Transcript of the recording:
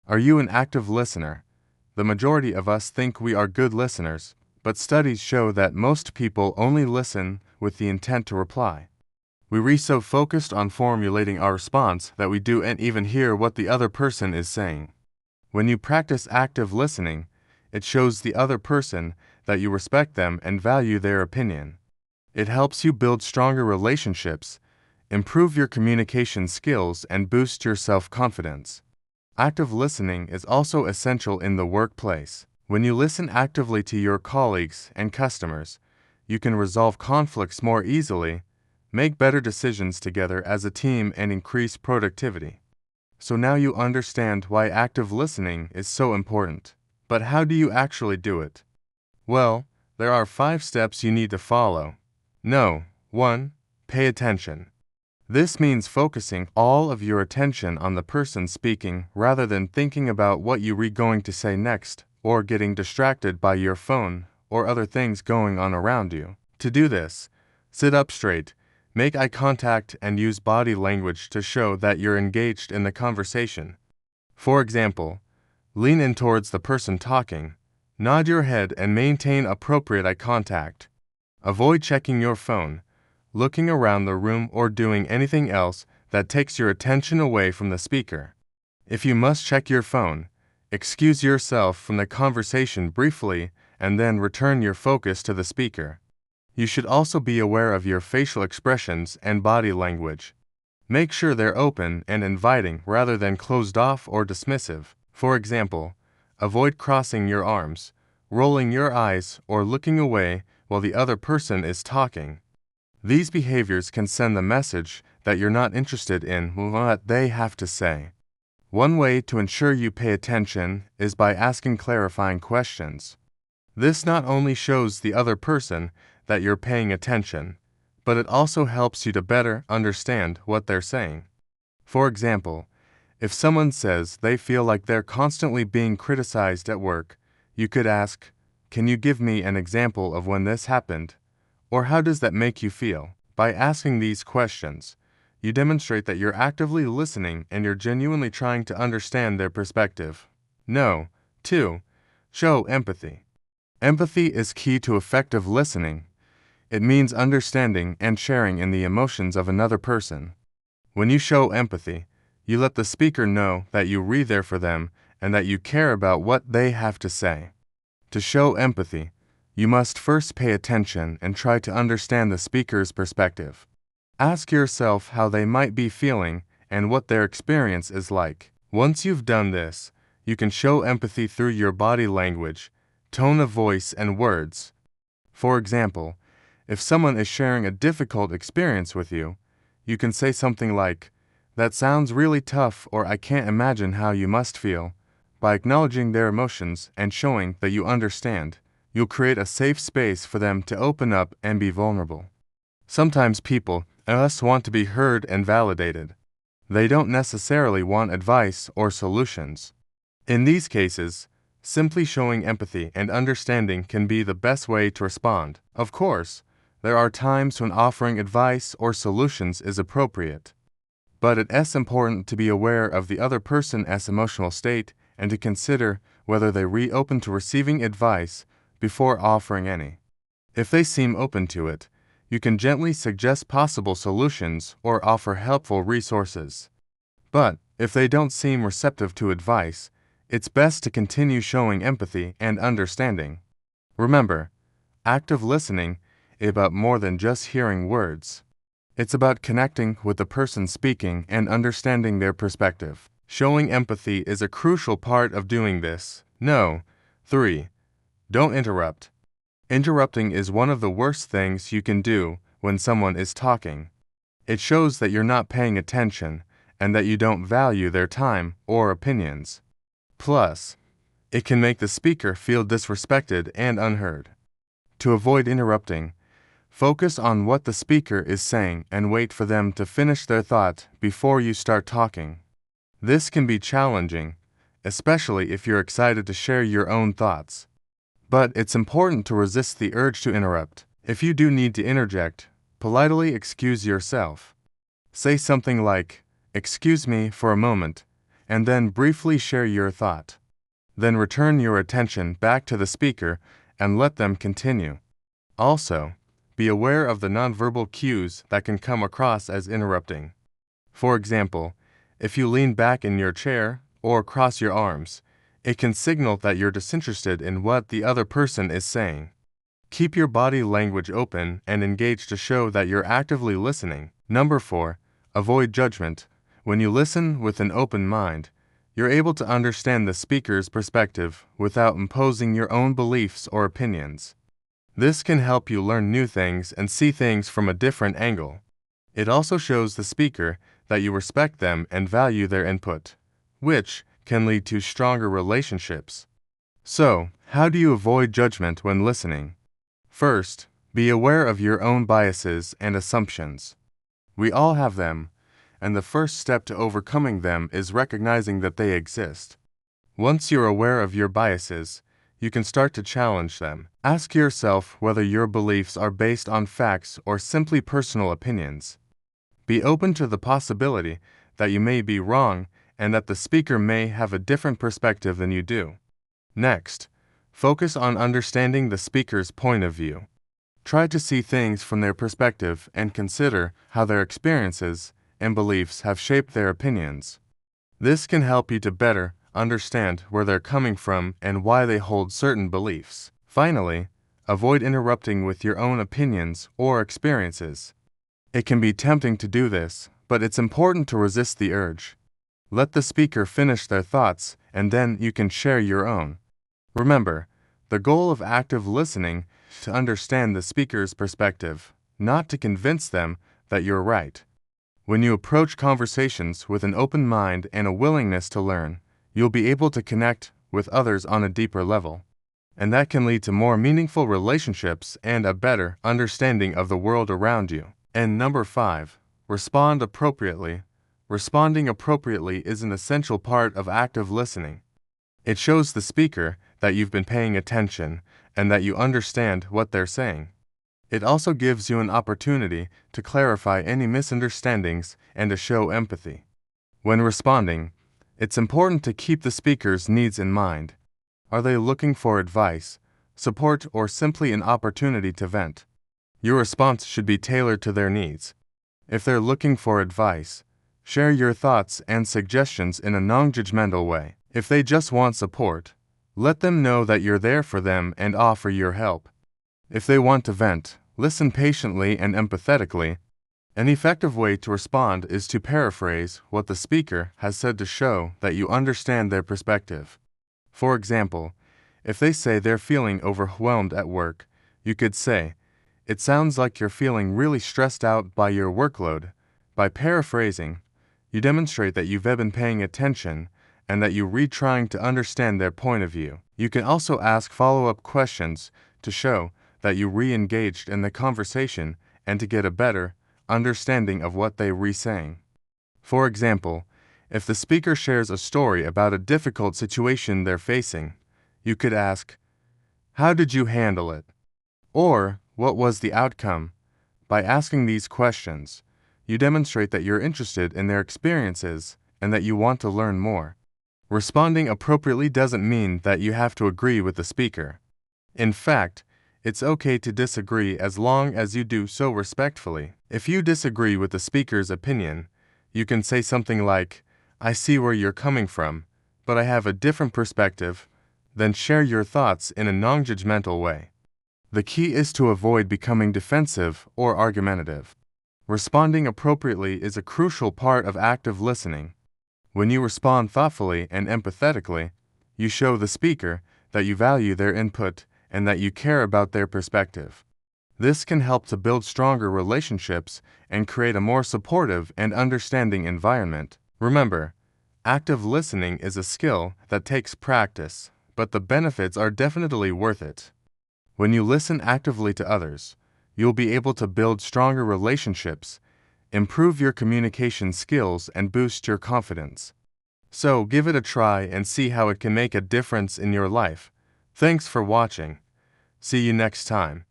Are you an active listener? The majority of us think we are good listeners, but studies show that most people only listen with the intent to reply. We're so focused on formulating our response that we don't even hear what the other person is saying. When you practice active listening, it shows the other person that you respect them and value their opinion. It helps you build stronger relationships, improve your communication skills, and boost your self-confidence. Active listening is also essential in the workplace. When you listen actively to your colleagues and customers, you can resolve conflicts more easily, make better decisions together as a team, and increase productivity. So now you understand why active listening is so important. But how do you actually do it? Well, there are 5 steps you need to follow. 1. Pay attention. This means focusing all of your attention on the person speaking rather than thinking about what you're going to say next or getting distracted by your phone or other things going on around you. To do this, sit up straight, make eye contact, and use body language to show that you're engaged in the conversation. For example, lean in towards the person talking, nod your head, and maintain appropriate eye contact. Avoid checking your phone, looking around the room, or doing anything else that takes your attention away from the speaker. If you must check your phone, excuse yourself from the conversation briefly and then return your focus to the speaker. You should also be aware of your facial expressions and body language. Make sure they're open and inviting rather than closed off or dismissive. For example, avoid crossing your arms, rolling your eyes, or looking away while the other person is talking. These behaviors can send the message that you're not interested in what they have to say. One way to ensure you pay attention is by asking clarifying questions. This not only shows the other person that you're paying attention, but it also helps you to better understand what they're saying. For example, if someone says they feel like they're constantly being criticized at work, you could ask, "Can you give me an example of when this happened?" Or "How does that make you feel?" By asking these questions, you demonstrate that you're actively listening and you're genuinely trying to understand their perspective. 2. Show empathy. Empathy is key to effective listening. It means understanding and sharing in the emotions of another person. When you show empathy, you let the speaker know that you're there for them and that you care about what they have to say. To show empathy, you must first pay attention and try to understand the speaker's perspective. Ask yourself how they might be feeling and what their experience is like. Once you've done this, you can show empathy through your body language, tone of voice, and words. For example, if someone is sharing a difficult experience with you, you can say something like, "That sounds really tough," or "I can't imagine how you must feel." By acknowledging their emotions and showing that you understand, you'll create a safe space for them to open up and be vulnerable. Sometimes people just want to be heard and validated. They don't necessarily want advice or solutions. In these cases, simply showing empathy and understanding can be the best way to respond. Of course, there are times when offering advice or solutions is appropriate. But it's important to be aware of the other person's emotional state and to consider whether they're open to receiving advice before offering any. If they seem open to it, you can gently suggest possible solutions or offer helpful resources. But if they don't seem receptive to advice, it's best to continue showing empathy and understanding. Remember, active listening is about more than just hearing words. It's about connecting with the person speaking and understanding their perspective. Showing empathy is a crucial part of doing this. 3. Don't interrupt. Interrupting is one of the worst things you can do when someone is talking. It shows that you're not paying attention and that you don't value their time or opinions. Plus, it can make the speaker feel disrespected and unheard. To avoid interrupting, focus on what the speaker is saying and wait for them to finish their thought before you start talking. This can be challenging, especially if you're excited to share your own thoughts. But it's important to resist the urge to interrupt. If you do need to interject, politely excuse yourself. Say something like, "Excuse me for a moment," and then briefly share your thought. Then return your attention back to the speaker and let them continue. Also, be aware of the nonverbal cues that can come across as interrupting. For example, if you lean back in your chair or cross your arms, it can signal that you're disinterested in what the other person is saying. Keep your body language open and engaged to show that you're actively listening. Number 4, avoid judgment. When you listen with an open mind, you're able to understand the speaker's perspective without imposing your own beliefs or opinions. This can help you learn new things and see things from a different angle. It also shows the speaker that you respect them and value their input, which can lead to stronger relationships. So, how do you avoid judgment when listening? First, be aware of your own biases and assumptions. We all have them, and the first step to overcoming them is recognizing that they exist. Once you're aware of your biases, you can start to challenge them. Ask yourself whether your beliefs are based on facts or simply personal opinions. Be open to the possibility that you may be wrong and that the speaker may have a different perspective than you do. Next, focus on understanding the speaker's point of view. Try to see things from their perspective and consider how their experiences and beliefs have shaped their opinions. This can help you to better understand where they're coming from and why they hold certain beliefs. Finally, avoid interrupting with your own opinions or experiences. It can be tempting to do this, but it's important to resist the urge. Let the speaker finish their thoughts, and then you can share your own. Remember, the goal of active listening is to understand the speaker's perspective, not to convince them that you're right. When you approach conversations with an open mind and a willingness to learn, you'll be able to connect with others on a deeper level. And that can lead to more meaningful relationships and a better understanding of the world around you. And number 5, respond appropriately. Responding appropriately is an essential part of active listening. It shows the speaker that you've been paying attention and that you understand what they're saying. It also gives you an opportunity to clarify any misunderstandings and to show empathy. When responding, it's important to keep the speaker's needs in mind. Are they looking for advice, support, or simply an opportunity to vent? Your response should be tailored to their needs. If they're looking for advice, share your thoughts and suggestions in a non-judgmental way. If they just want support, let them know that you're there for them and offer your help. If they want to vent, listen patiently and empathetically. An effective way to respond is to paraphrase what the speaker has said to show that you understand their perspective. For example, if they say they're feeling overwhelmed at work, you could say, "It sounds like you're feeling really stressed out by your workload." By paraphrasing, you demonstrate that you've been paying attention and that you're trying to understand their point of view. You can also ask follow-up questions to show that you re-engaged in the conversation and to get a better understanding of what they were saying. For example, if the speaker shares a story about a difficult situation they're facing, you could ask, "How did you handle it?" Or, "What was the outcome?" By asking these questions, you demonstrate that you're interested in their experiences and that you want to learn more. Responding appropriately doesn't mean that you have to agree with the speaker. In fact, it's okay to disagree as long as you do so respectfully. If you disagree with the speaker's opinion, you can say something like, "I see where you're coming from, but I have a different perspective." Then share your thoughts in a non-judgmental way. The key is to avoid becoming defensive or argumentative. Responding appropriately is a crucial part of active listening. When you respond thoughtfully and empathetically, you show the speaker that you value their input and that you care about their perspective. This can help to build stronger relationships and create a more supportive and understanding environment. Remember, active listening is a skill that takes practice, but the benefits are definitely worth it. When you listen actively to others, you'll be able to build stronger relationships, improve your communication skills, and boost your confidence. So give it a try and see how it can make a difference in your life. Thanks for watching. See you next time.